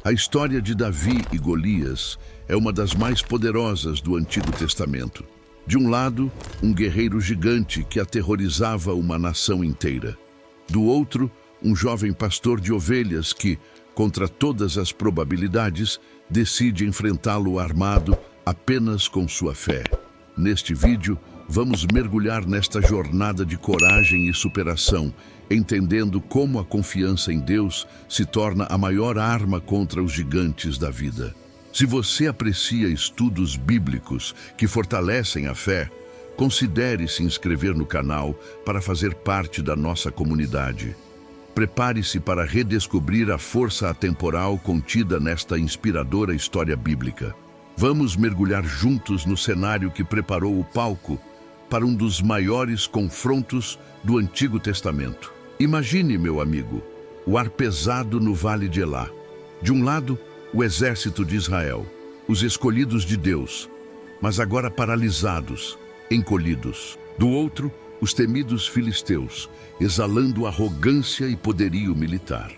A história de Davi e Golias é uma das mais poderosas do Antigo Testamento. De um lado, um guerreiro gigante que aterrorizava uma nação inteira. Do outro, um jovem pastor de ovelhas que, contra todas as probabilidades, decide enfrentá-lo armado apenas com sua fé. Neste vídeo, vamos mergulhar nesta jornada de coragem e superação, entendendo como a confiança em Deus se torna a maior arma contra os gigantes da vida. Se você aprecia estudos bíblicos que fortalecem a fé, considere se inscrever no canal para fazer parte da nossa comunidade. Prepare-se para redescobrir a força atemporal contida nesta inspiradora história bíblica. Vamos mergulhar juntos no cenário que preparou o palco para um dos maiores confrontos do Antigo Testamento. Imagine, meu amigo, o ar pesado no Vale de Elá. De um lado, o exército de Israel, os escolhidos de Deus, mas agora paralisados, encolhidos. Do outro, os temidos filisteus, exalando arrogância e poderio militar.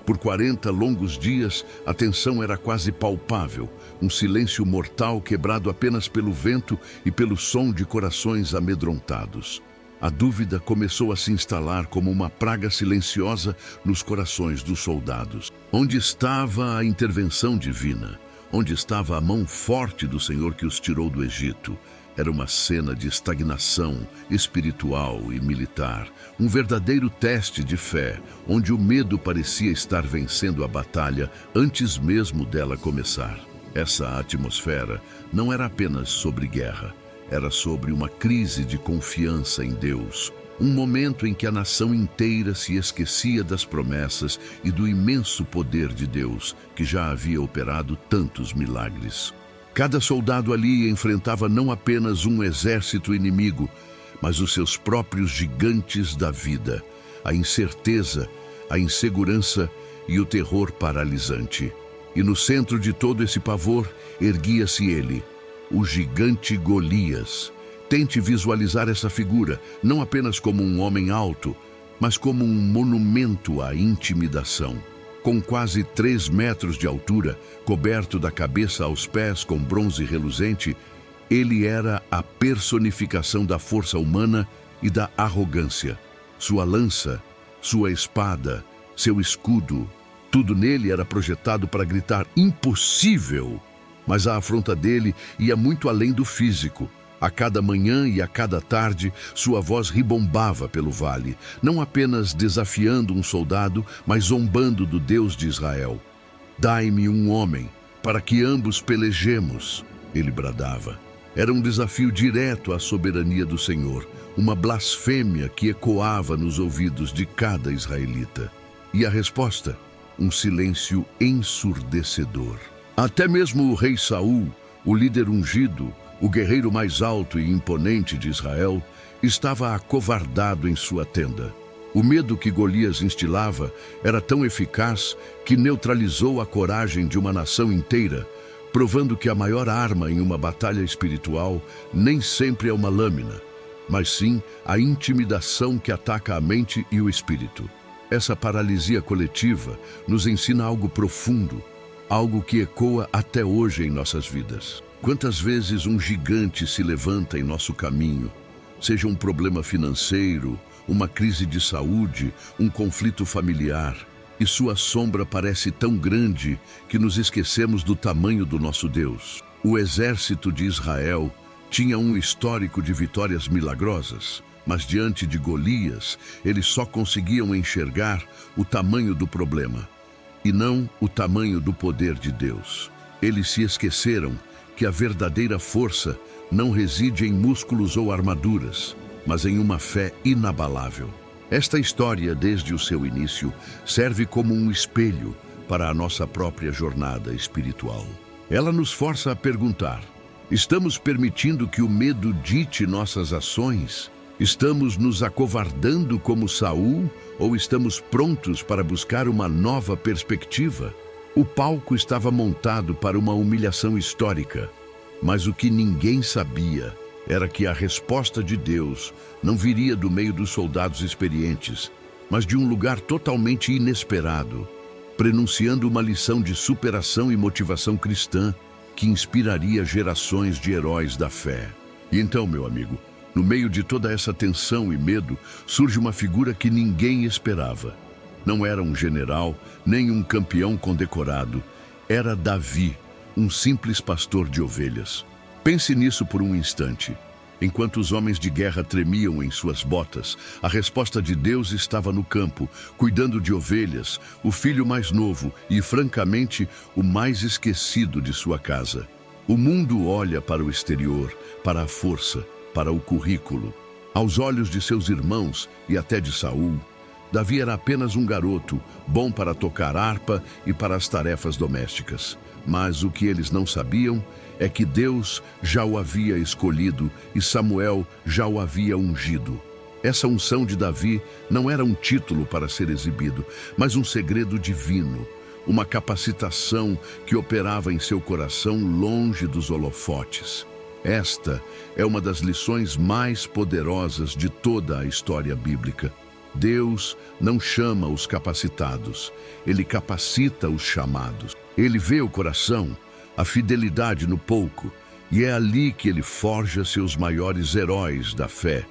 Por 40 longos dias, a tensão era quase palpável, um silêncio mortal quebrado apenas pelo vento e pelo som de corações amedrontados. A dúvida começou a se instalar como uma praga silenciosa nos corações dos soldados. Onde estava a intervenção divina? Onde estava a mão forte do Senhor que os tirou do Egito? Era uma cena de estagnação espiritual e militar, um verdadeiro teste de fé, onde o medo parecia estar vencendo a batalha antes mesmo dela começar. Essa atmosfera não era apenas sobre guerra, era sobre uma crise de confiança em Deus, um momento em que a nação inteira se esquecia das promessas e do imenso poder de Deus, que já havia operado tantos milagres. Cada soldado ali enfrentava não apenas um exército inimigo, mas os seus próprios gigantes da vida, a incerteza, a insegurança e o terror paralisante. E no centro de todo esse pavor, erguia-se ele, o gigante Golias. Tente visualizar essa figura, não apenas como um homem alto, mas como um monumento à intimidação. Com quase 3 metros de altura, coberto da cabeça aos pés com bronze reluzente, ele era a personificação da força humana e da arrogância. Sua lança, sua espada, seu escudo, tudo nele era projetado para gritar impossível. Mas a afronta dele ia muito além do físico. A cada manhã e a cada tarde, sua voz ribombava pelo vale, não apenas desafiando um soldado, mas zombando do Deus de Israel. Dai-me um homem, para que ambos pelejemos, ele bradava. Era um desafio direto à soberania do Senhor, uma blasfêmia que ecoava nos ouvidos de cada israelita. E a resposta? Um silêncio ensurdecedor. Até mesmo o rei Saul, o líder ungido, o guerreiro mais alto e imponente de Israel, estava acovardado em sua tenda. O medo que Golias instilava era tão eficaz que neutralizou a coragem de uma nação inteira, provando que a maior arma em uma batalha espiritual nem sempre é uma lâmina, mas sim a intimidação que ataca a mente e o espírito. Essa paralisia coletiva nos ensina algo profundo, algo que ecoa até hoje em nossas vidas. Quantas vezes um gigante se levanta em nosso caminho, seja um problema financeiro, uma crise de saúde, um conflito familiar, e sua sombra parece tão grande que nos esquecemos do tamanho do nosso Deus. O exército de Israel tinha um histórico de vitórias milagrosas, mas diante de Golias, eles só conseguiam enxergar o tamanho do problema, e não o tamanho do poder de Deus. Eles se esqueceram que a verdadeira força não reside em músculos ou armaduras, mas em uma fé inabalável. Esta história, desde o seu início, serve como um espelho para a nossa própria jornada espiritual. Ela nos força a perguntar: estamos permitindo que o medo dite nossas ações? Estamos nos acovardando como Saul ou estamos prontos para buscar uma nova perspectiva? O palco estava montado para uma humilhação histórica, mas o que ninguém sabia era que a resposta de Deus não viria do meio dos soldados experientes, mas de um lugar totalmente inesperado. prenunciando uma lição de superação e motivação cristã que inspiraria gerações de heróis da fé. E então, meu amigo, no meio de toda essa tensão e medo, surge uma figura que ninguém esperava. Não era um general, nem um campeão condecorado. Era Davi, um simples pastor de ovelhas. Pense nisso por um instante. Enquanto os homens de guerra tremiam em suas botas, a resposta de Deus estava no campo, cuidando de ovelhas, o filho mais novo e, francamente, o mais esquecido de sua casa. O mundo olha para o exterior, para a força, para o currículo. Aos olhos de seus irmãos e até de Saul, Davi era apenas um garoto, bom para tocar harpa e para as tarefas domésticas. Mas o que eles não sabiam é que Deus já o havia escolhido e Samuel já o havia ungido. Essa unção de Davi não era um título para ser exibido, mas um segredo divino, uma capacitação que operava em seu coração longe dos holofotes. Esta é uma das lições mais poderosas de toda a história bíblica. Deus não chama os capacitados, Ele capacita os chamados. Ele vê o coração, a fidelidade no pouco, e é ali que Ele forja seus maiores heróis da fé,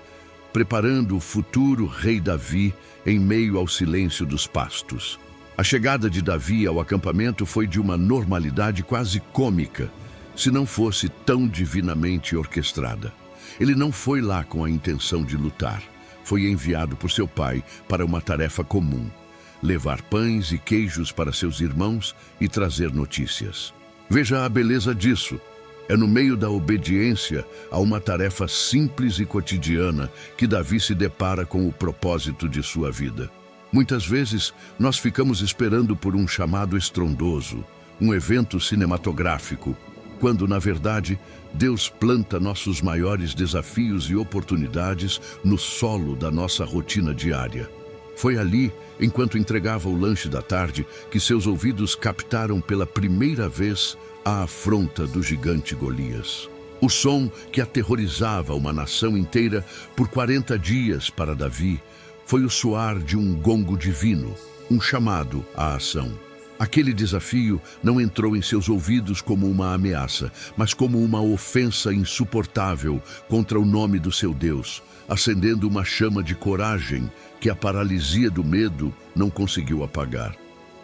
preparando o futuro rei Davi em meio ao silêncio dos pastos. A chegada de Davi ao acampamento foi de uma normalidade quase cômica, se não fosse tão divinamente orquestrada. Ele não foi lá com a intenção de lutar. Foi enviado por seu pai para uma tarefa comum: levar pães e queijos para seus irmãos e trazer notícias. Veja a beleza disso. É no meio da obediência a uma tarefa simples e cotidiana que Davi se depara com o propósito de sua vida. Muitas vezes nós ficamos esperando por um chamado estrondoso, um evento cinematográfico, quando, na verdade, Deus planta nossos maiores desafios e oportunidades no solo da nossa rotina diária. Foi ali, enquanto entregava o lanche da tarde, que seus ouvidos captaram pela primeira vez a afronta do gigante Golias. O som que aterrorizava uma nação inteira por 40 dias para Davi foi o soar de um gongo divino, um chamado à ação. Aquele desafio não entrou em seus ouvidos como uma ameaça, mas como uma ofensa insuportável contra o nome do seu Deus, acendendo uma chama de coragem que a paralisia do medo não conseguiu apagar.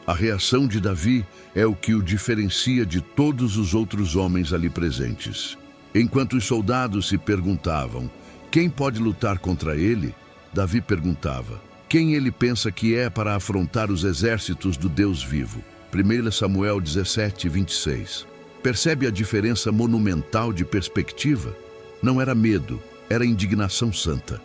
A reação de Davi é o que o diferencia de todos os outros homens ali presentes. Enquanto os soldados se perguntavam: quem pode lutar contra ele? Davi perguntava: quem ele pensa que é para afrontar os exércitos do Deus vivo? 1 Samuel 17, 26. Percebe a diferença monumental de perspectiva? Não era medo, era indignação santa.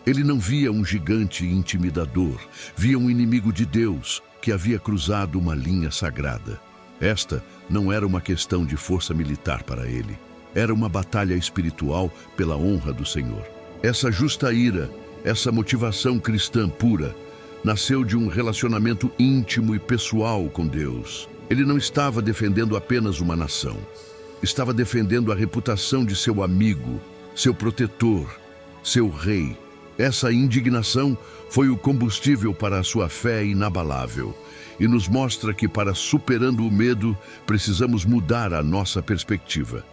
Ele não via um gigante intimidador, via um inimigo de Deus que havia cruzado uma linha sagrada. Esta não era uma questão de força militar para ele. Era uma batalha espiritual pela honra do Senhor. Essa justa ira, essa motivação cristã pura, nasceu de um relacionamento íntimo e pessoal com Deus. Ele não estava defendendo apenas uma nação. Estava defendendo a reputação de seu amigo, seu protetor, seu rei. Essa indignação foi o combustível para a sua fé inabalável e nos mostra que, para superando o medo, precisamos mudar a nossa perspectiva.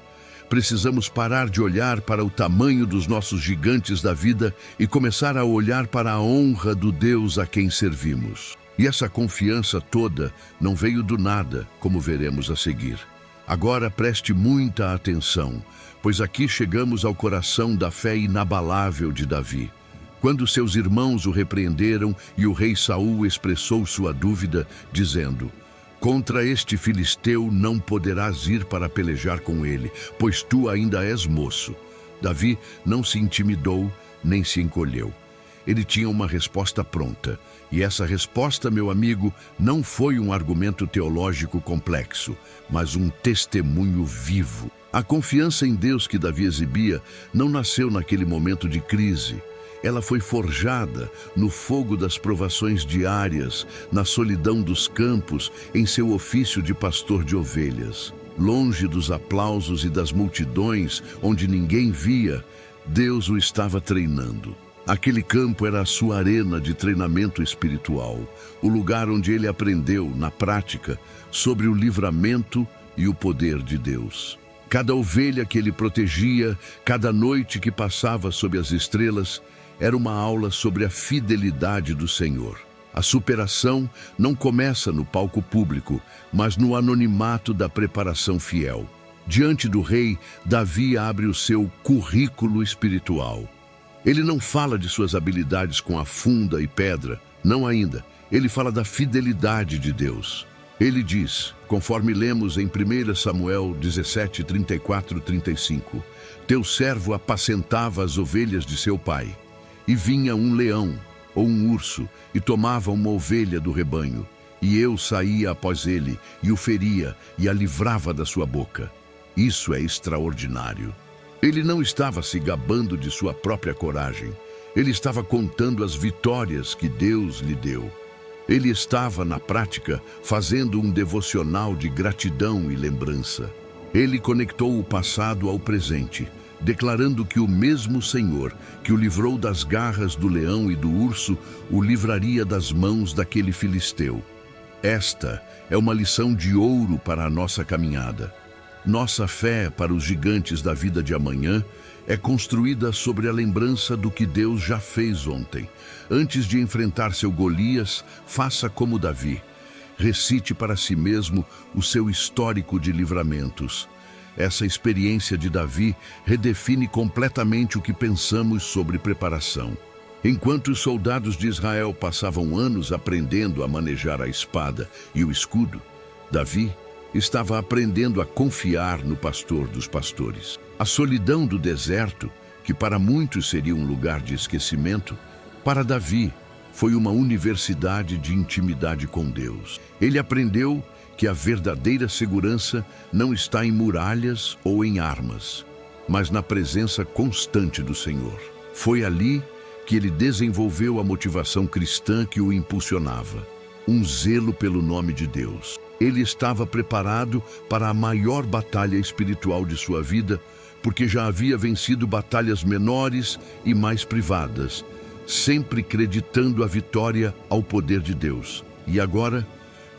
Precisamos parar de olhar para o tamanho dos nossos gigantes da vida e começar a olhar para a honra do Deus a quem servimos. E essa confiança toda não veio do nada, como veremos a seguir. Agora preste muita atenção, pois aqui chegamos ao coração da fé inabalável de Davi. Quando seus irmãos o repreenderam e o rei Saul expressou sua dúvida, dizendo: contra este filisteu não poderás ir para pelejar com ele, pois tu ainda és moço. Davi não se intimidou, nem se encolheu. Ele tinha uma resposta pronta. E essa resposta, meu amigo, não foi um argumento teológico complexo, mas um testemunho vivo. A confiança em Deus que Davi exibia não nasceu naquele momento de crise. Ela foi forjada no fogo das provações diárias, na solidão dos campos, em seu ofício de pastor de ovelhas. Longe dos aplausos e das multidões, onde ninguém via, Deus o estava treinando. Aquele campo era a sua arena de treinamento espiritual, o lugar onde ele aprendeu, na prática, sobre o livramento e o poder de Deus. Cada ovelha que ele protegia, cada noite que passava sob as estrelas, era uma aula sobre a fidelidade do Senhor. A superação não começa no palco público, mas no anonimato da preparação fiel. Diante do rei, Davi abre o seu currículo espiritual. Ele não fala de suas habilidades com a funda e pedra, não ainda. Ele fala da fidelidade de Deus. Ele diz, conforme lemos em 1 Samuel 17, 34 e 35, teu servo apacentava as ovelhas de seu pai, e vinha um leão ou um urso e tomava uma ovelha do rebanho, e eu saía após ele e o feria e a livrava da sua boca. Isso é extraordinário. Ele não estava se gabando de sua própria coragem. Ele estava contando as vitórias que Deus lhe deu. Ele estava, na prática, fazendo um devocional de gratidão e lembrança. Ele conectou o passado ao presente, declarando que o mesmo Senhor que o livrou das garras do leão e do urso, o livraria das mãos daquele filisteu. Esta é uma lição de ouro para a nossa caminhada. Nossa fé para os gigantes da vida de amanhã é construída sobre a lembrança do que Deus já fez ontem. Antes de enfrentar seu Golias, faça como Davi. Recite para si mesmo o seu histórico de livramentos. Essa experiência de Davi redefine completamente o que pensamos sobre preparação. Enquanto os soldados de Israel passavam anos aprendendo a manejar a espada e o escudo, Davi estava aprendendo a confiar no pastor dos pastores. A solidão do deserto, que para muitos seria um lugar de esquecimento, para Davi foi uma universidade de intimidade com Deus. Ele aprendeu que a verdadeira segurança não está em muralhas ou em armas, mas na presença constante do Senhor. Foi ali que ele desenvolveu a motivação cristã que o impulsionava, um zelo pelo nome de Deus. Ele estava preparado para a maior batalha espiritual de sua vida, porque já havia vencido batalhas menores e mais privadas, sempre acreditando a vitória ao poder de Deus. E agora,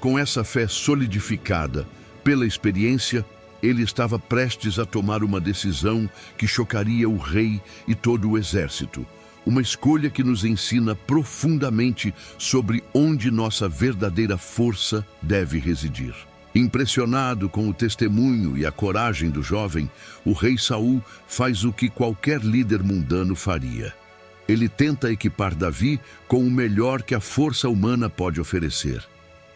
com essa fé solidificada pela experiência, ele estava prestes a tomar uma decisão que chocaria o rei e todo o exército. Uma escolha que nos ensina profundamente sobre onde nossa verdadeira força deve residir. Impressionado com o testemunho e a coragem do jovem, o rei Saul faz o que qualquer líder mundano faria. Ele tenta equipar Davi com o melhor que a força humana pode oferecer.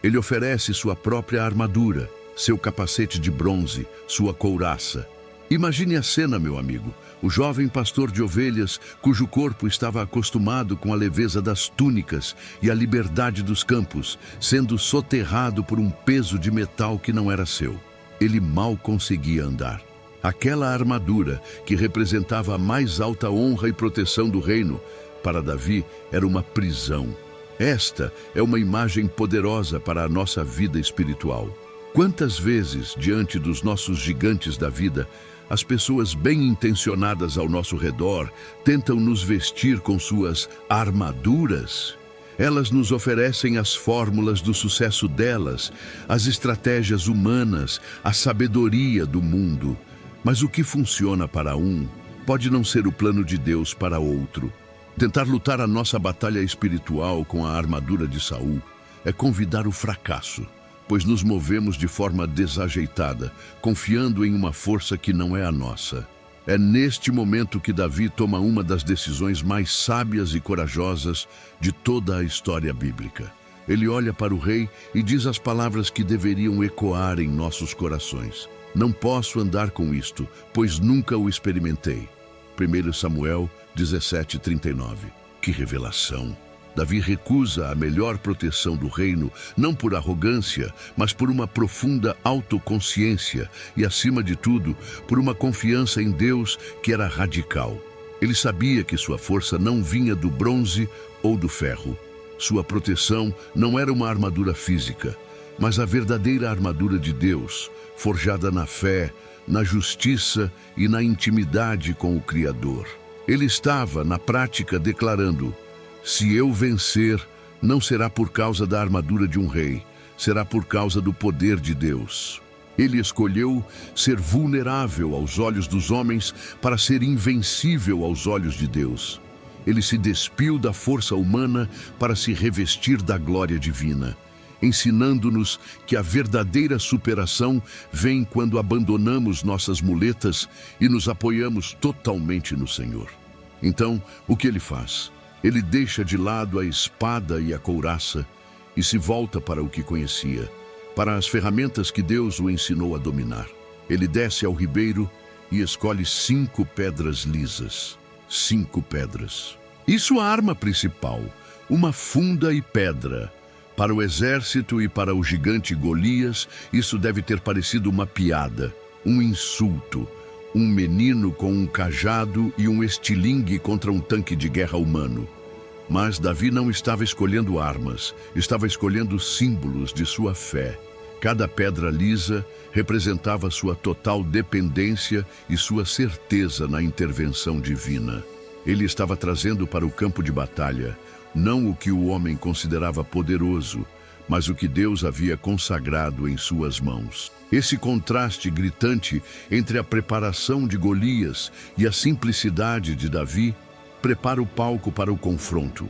Ele oferece sua própria armadura, seu capacete de bronze, sua couraça. Imagine a cena, meu amigo. O jovem pastor de ovelhas, cujo corpo estava acostumado com a leveza das túnicas e a liberdade dos campos, sendo soterrado por um peso de metal que não era seu. Ele mal conseguia andar. Aquela armadura, que representava a mais alta honra e proteção do reino, para Davi era uma prisão. Esta é uma imagem poderosa para a nossa vida espiritual. Quantas vezes, diante dos nossos gigantes da vida, as pessoas bem-intencionadas ao nosso redor tentam nos vestir com suas armaduras? Elas nos oferecem as fórmulas do sucesso delas, as estratégias humanas, a sabedoria do mundo. Mas o que funciona para um pode não ser o plano de Deus para outro. Tentar lutar a nossa batalha espiritual com a armadura de Saul é convidar o fracasso, pois nos movemos de forma desajeitada, confiando em uma força que não é a nossa. É neste momento que Davi toma uma das decisões mais sábias e corajosas de toda a história bíblica. Ele olha para o rei e diz as palavras que deveriam ecoar em nossos corações. Não posso andar com isto, pois nunca o experimentei. 1 Samuel 17:39. Que revelação! Davi recusa a melhor proteção do reino, não por arrogância, mas por uma profunda autoconsciência e, acima de tudo, por uma confiança em Deus que era radical. Ele sabia que sua força não vinha do bronze ou do ferro. Sua proteção não era uma armadura física, mas a verdadeira armadura de Deus, forjada na fé, na justiça e na intimidade com o Criador. Ele estava, na prática, declarando: se eu vencer, não será por causa da armadura de um rei, será por causa do poder de Deus. Ele escolheu ser vulnerável aos olhos dos homens para ser invencível aos olhos de Deus. Ele se despiu da força humana para se revestir da glória divina, ensinando-nos que a verdadeira superação vem quando abandonamos nossas muletas e nos apoiamos totalmente no Senhor. Então, o que ele faz? Ele deixa de lado a espada e a couraça e se volta para o que conhecia, para as ferramentas que Deus o ensinou a dominar. Ele desce ao ribeiro e escolhe 5 pedras lisas. 5 pedras. E sua arma principal, uma funda e pedra. Para o exército e para o gigante Golias, isso deve ter parecido uma piada, um insulto. Um menino com um cajado e um estilingue contra um tanque de guerra humano. Mas Davi não estava escolhendo armas, estava escolhendo símbolos de sua fé. Cada pedra lisa representava sua total dependência e sua certeza na intervenção divina. Ele estava trazendo para o campo de batalha não o que o homem considerava poderoso, mas o que Deus havia consagrado em suas mãos. Esse contraste gritante entre a preparação de Golias e a simplicidade de Davi prepara o palco para o confronto,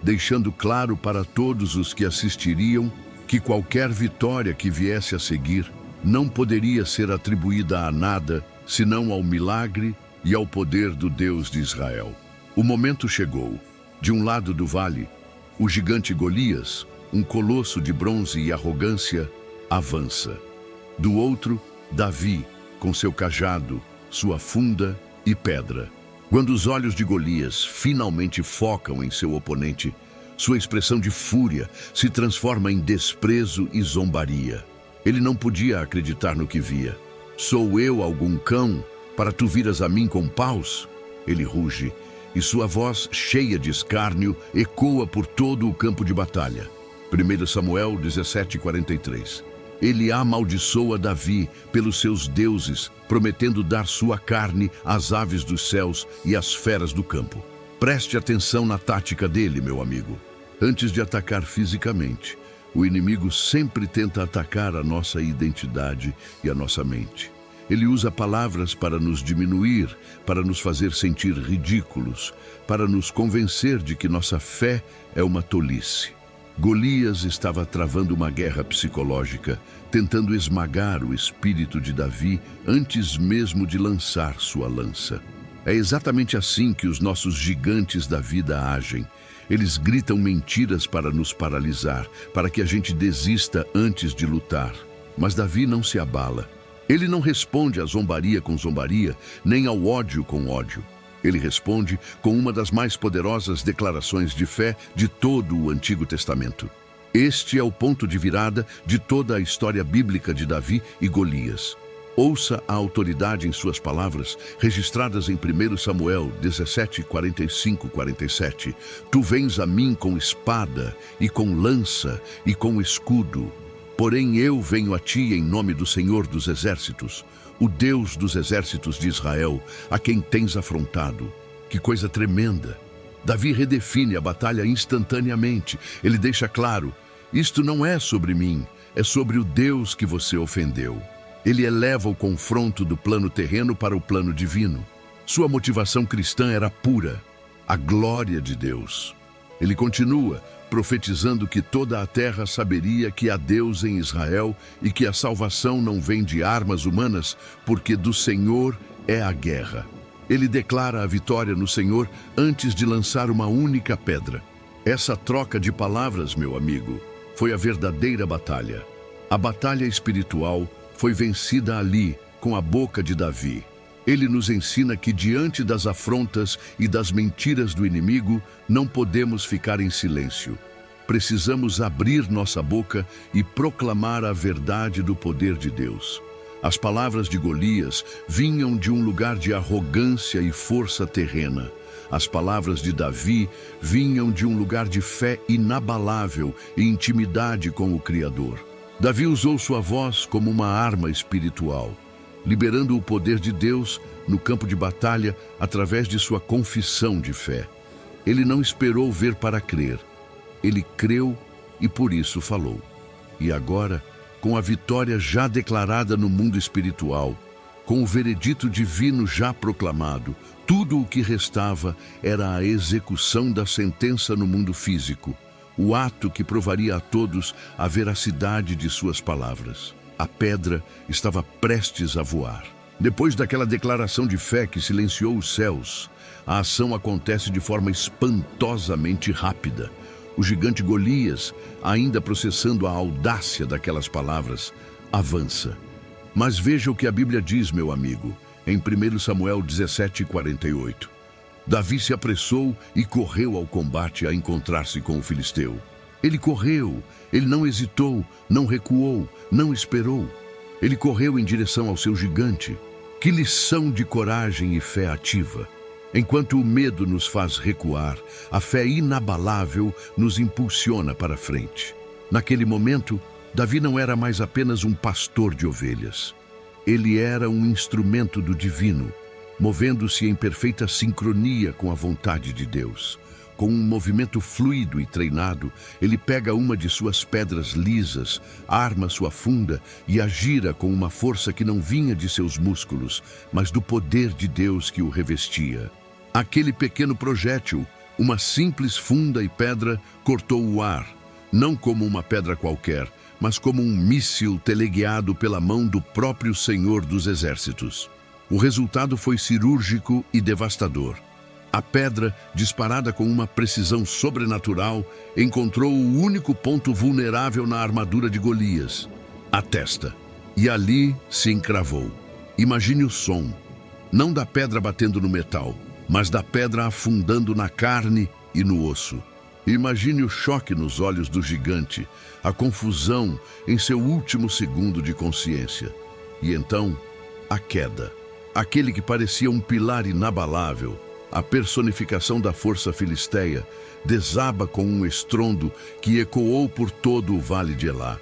deixando claro para todos os que assistiriam que qualquer vitória que viesse a seguir não poderia ser atribuída a nada, senão ao milagre e ao poder do Deus de Israel. O momento chegou. De um lado do vale, o gigante Golias, um colosso de bronze e arrogância, avança. Do outro, Davi, com seu cajado, sua funda e pedra. Quando os olhos de Golias finalmente focam em seu oponente, sua expressão de fúria se transforma em desprezo e zombaria. Ele não podia acreditar no que via. Sou eu algum cão para tu viras a mim com paus? Ele ruge, e sua voz, cheia de escárnio, ecoa por todo o campo de batalha. 1 Samuel 17:43. Ele amaldiçoa Davi pelos seus deuses, prometendo dar sua carne às aves dos céus e às feras do campo. Preste atenção na tática dele, meu amigo. Antes de atacar fisicamente, o inimigo sempre tenta atacar a nossa identidade e a nossa mente. Ele usa palavras para nos diminuir, para nos fazer sentir ridículos, para nos convencer de que nossa fé é uma tolice. Golias estava travando uma guerra psicológica, tentando esmagar o espírito de Davi antes mesmo de lançar sua lança. É exatamente assim que os nossos gigantes da vida agem. Eles gritam mentiras para nos paralisar, para que a gente desista antes de lutar. Mas Davi não se abala. Ele não responde à zombaria com zombaria, nem ao ódio com ódio. Ele responde com uma das mais poderosas declarações de fé de todo o Antigo Testamento. Este é o ponto de virada de toda a história bíblica de Davi e Golias. Ouça a autoridade em suas palavras, registradas em 1 Samuel 17:45-47. Tu vens a mim com espada, e com lança, e com escudo. Porém eu venho a ti em nome do Senhor dos Exércitos, o Deus dos exércitos de Israel, a quem tens afrontado. Que coisa tremenda! Davi redefine a batalha instantaneamente. Ele deixa claro: isto não é sobre mim, é sobre o Deus que você ofendeu. Ele eleva o confronto do plano terreno para o plano divino. Sua motivação cristã era pura, a glória de Deus. Ele continua profetizando que toda a terra saberia que há Deus em Israel e que a salvação não vem de armas humanas, porque do Senhor é a guerra. Ele declara a vitória no Senhor antes de lançar uma única pedra. Essa troca de palavras, meu amigo, foi a verdadeira batalha. A batalha espiritual foi vencida ali, com a boca de Davi. Ele nos ensina que diante das afrontas e das mentiras do inimigo, não podemos ficar em silêncio. Precisamos abrir nossa boca e proclamar a verdade do poder de Deus. As palavras de Golias vinham de um lugar de arrogância e força terrena. As palavras de Davi vinham de um lugar de fé inabalável e intimidade com o Criador. Davi usou sua voz como uma arma espiritual. liberando o poder de Deus no campo de batalha através de sua confissão de fé. Ele não esperou ver para crer. Ele creu e por isso falou. E agora, com a vitória já declarada no mundo espiritual, com o veredito divino já proclamado, tudo o que restava era a execução da sentença no mundo físico, o ato que provaria a todos a veracidade de suas palavras. A pedra estava prestes a voar. Depois daquela declaração de fé que silenciou os céus, a ação acontece de forma espantosamente rápida. O gigante Golias, ainda processando a audácia daquelas palavras, avança. Mas veja o que a Bíblia diz, meu amigo, em 1 Samuel 17:48. Davi se apressou e correu ao combate a encontrar-se com o filisteu. Ele correu, ele não hesitou, não recuou, não esperou. Ele correu em direção ao seu gigante. Que lição de coragem e fé ativa! Enquanto o medo nos faz recuar, a fé inabalável nos impulsiona para frente. Naquele momento, Davi não era mais apenas um pastor de ovelhas. Ele era um instrumento do divino, movendo-se em perfeita sincronia com a vontade de Deus. Com um movimento fluido e treinado, ele pega uma de suas pedras lisas, arma sua funda e a gira com uma força que não vinha de seus músculos, mas do poder de Deus que o revestia. Aquele pequeno projétil, uma simples funda e pedra, cortou o ar, não como uma pedra qualquer, mas como um míssil teleguiado pela mão do próprio Senhor dos Exércitos. O resultado foi cirúrgico e devastador. A pedra, disparada com uma precisão sobrenatural, encontrou o único ponto vulnerável na armadura de Golias, a testa. E ali se encravou. Imagine o som, não da pedra batendo no metal, mas da pedra afundando na carne e no osso. Imagine o choque nos olhos do gigante, a confusão em seu último segundo de consciência. E então, a queda. Aquele que parecia um pilar inabalável, a personificação da força filisteia, desaba com um estrondo que ecoou por todo o vale de Elá.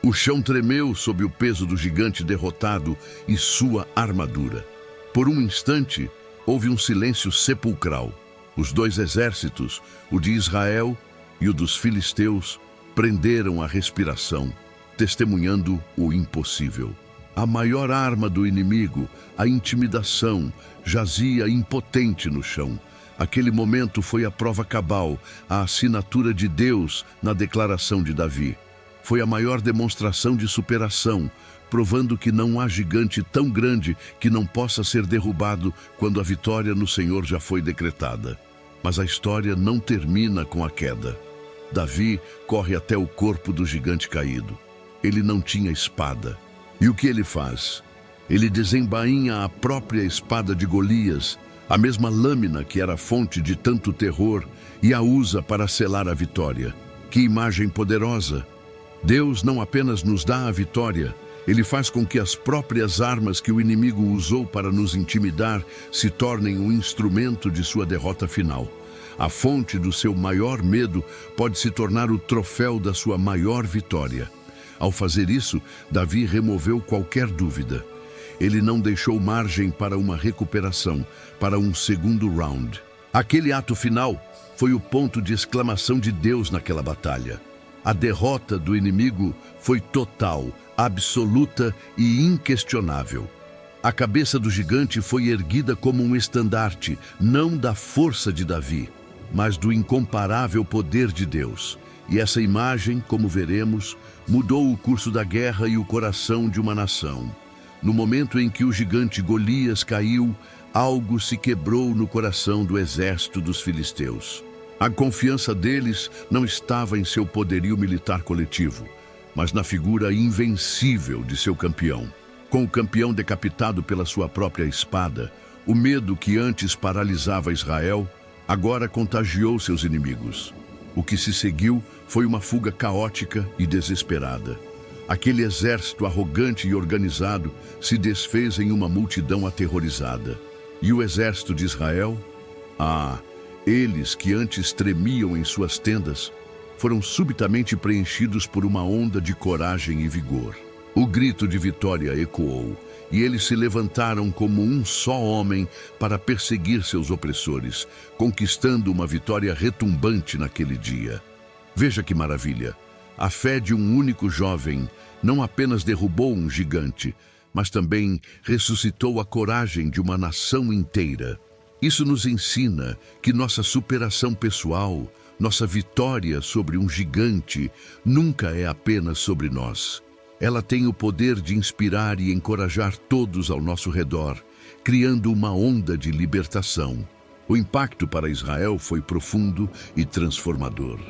O chão tremeu sob o peso do gigante derrotado e sua armadura. Por um instante, houve um silêncio sepulcral. Os dois exércitos, o de Israel e o dos filisteus, prenderam a respiração, testemunhando o impossível. A maior arma do inimigo, a intimidação, jazia impotente no chão. Aquele momento foi a prova cabal, a assinatura de Deus na declaração de Davi. Foi a maior demonstração de superação, provando que não há gigante tão grande que não possa ser derrubado quando a vitória no Senhor já foi decretada. Mas a história não termina com a queda. Davi corre até o corpo do gigante caído. Ele não tinha espada. E o que ele faz? Ele desembainha a própria espada de Golias, a mesma lâmina que era fonte de tanto terror, e a usa para selar a vitória. Que imagem poderosa! Deus não apenas nos dá a vitória, Ele faz com que as próprias armas que o inimigo usou para nos intimidar se tornem um instrumento de sua derrota final. A fonte do seu maior medo pode se tornar o troféu da sua maior vitória. Ao fazer isso, Davi removeu qualquer dúvida. Ele não deixou margem para uma recuperação, para um segundo round. Aquele ato final foi o ponto de exclamação de Deus naquela batalha. A derrota do inimigo foi total, absoluta e inquestionável. A cabeça do gigante foi erguida como um estandarte, não da força de Davi, mas do incomparável poder de Deus. E essa imagem, como veremos, mudou o curso da guerra e o coração de uma nação. No momento em que o gigante Golias caiu, algo se quebrou no coração do exército dos filisteus. A confiança deles não estava em seu poderio militar coletivo, mas na figura invencível de seu campeão. Com o campeão decapitado pela sua própria espada, o medo que antes paralisava Israel, agora contagiou seus inimigos. O que se seguiu foi uma fuga caótica e desesperada. Aquele exército arrogante e organizado se desfez em uma multidão aterrorizada. E o exército de Israel? Eles que antes tremiam em suas tendas, foram subitamente preenchidos por uma onda de coragem e vigor. O grito de vitória ecoou, e eles se levantaram como um só homem para perseguir seus opressores, conquistando uma vitória retumbante naquele dia. Veja que maravilha! A fé de um único jovem não apenas derrubou um gigante, mas também ressuscitou a coragem de uma nação inteira. Isso nos ensina que nossa superação pessoal, nossa vitória sobre um gigante, nunca é apenas sobre nós. Ela tem o poder de inspirar e encorajar todos ao nosso redor, criando uma onda de libertação. O impacto para Israel foi profundo e transformador.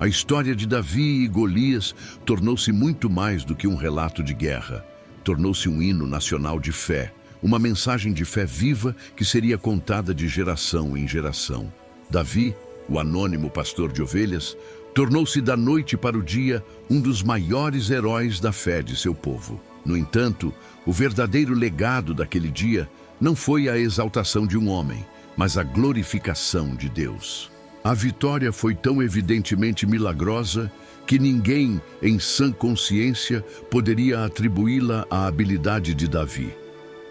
A história de Davi e Golias tornou-se muito mais do que um relato de guerra. Tornou-se um hino nacional de fé, uma mensagem de fé viva que seria contada de geração em geração. Davi, o anônimo pastor de ovelhas, tornou-se da noite para o dia um dos maiores heróis da fé de seu povo. No entanto, o verdadeiro legado daquele dia não foi a exaltação de um homem, mas a glorificação de Deus. A vitória foi tão evidentemente milagrosa que ninguém, em sã consciência, poderia atribuí-la à habilidade de Davi.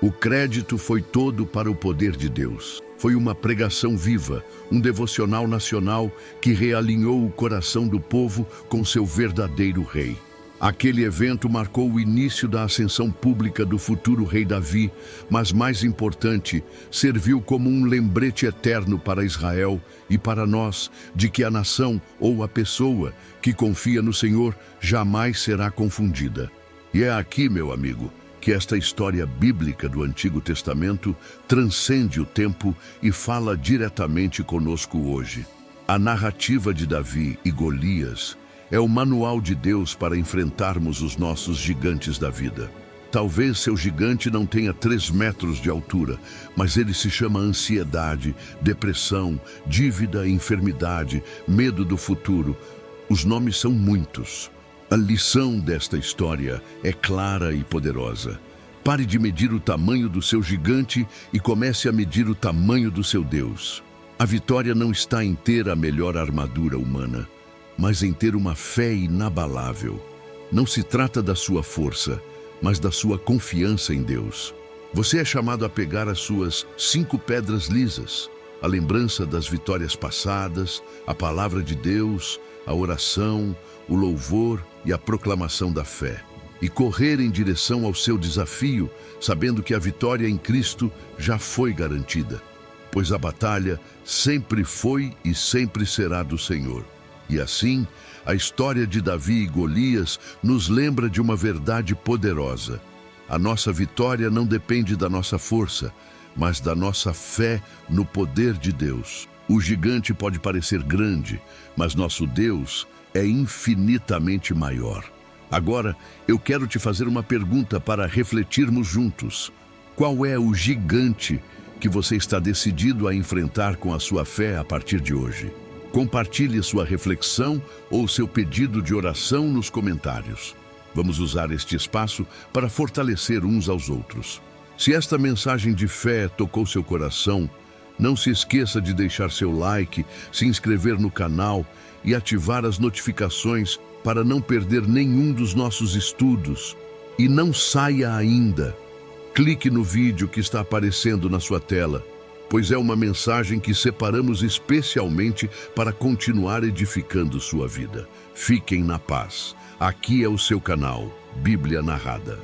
O crédito foi todo para o poder de Deus. Foi uma pregação viva, um devocional nacional que realinhou o coração do povo com seu verdadeiro rei. Aquele evento marcou o início da ascensão pública do futuro rei Davi, mas mais importante, serviu como um lembrete eterno para Israel e para nós de que a nação ou a pessoa que confia no Senhor jamais será confundida. E é aqui, meu amigo, que esta história bíblica do Antigo Testamento transcende o tempo e fala diretamente conosco hoje. A narrativa de Davi e Golias é o manual de Deus para enfrentarmos os nossos gigantes da vida. Talvez seu gigante não tenha 3 metros de altura, mas ele se chama ansiedade, depressão, dívida, enfermidade, medo do futuro. Os nomes são muitos. A lição desta história é clara e poderosa. Pare de medir o tamanho do seu gigante e comece a medir o tamanho do seu Deus. A vitória não está em ter a melhor armadura humana, mas em ter uma fé inabalável. Não se trata da sua força, mas da sua confiança em Deus. Você é chamado a pegar as suas 5 pedras lisas, a lembrança das vitórias passadas, a palavra de Deus, a oração, o louvor e a proclamação da fé, e correr em direção ao seu desafio, sabendo que a vitória em Cristo já foi garantida, pois a batalha sempre foi e sempre será do Senhor. E assim, a história de Davi e Golias nos lembra de uma verdade poderosa. A nossa vitória não depende da nossa força, mas da nossa fé no poder de Deus. O gigante pode parecer grande, mas nosso Deus é infinitamente maior. Agora, eu quero te fazer uma pergunta para refletirmos juntos. Qual é o gigante que você está decidido a enfrentar com a sua fé a partir de hoje? Compartilhe sua reflexão ou seu pedido de oração nos comentários. Vamos usar este espaço para fortalecer uns aos outros. Se esta mensagem de fé tocou seu coração, não se esqueça de deixar seu like, se inscrever no canal e ativar as notificações para não perder nenhum dos nossos estudos. E não saia ainda. Clique no vídeo que está aparecendo na sua tela, pois é uma mensagem que separamos especialmente para continuar edificando sua vida. Fiquem na paz. Aqui é o seu canal, Bíblia Narrada.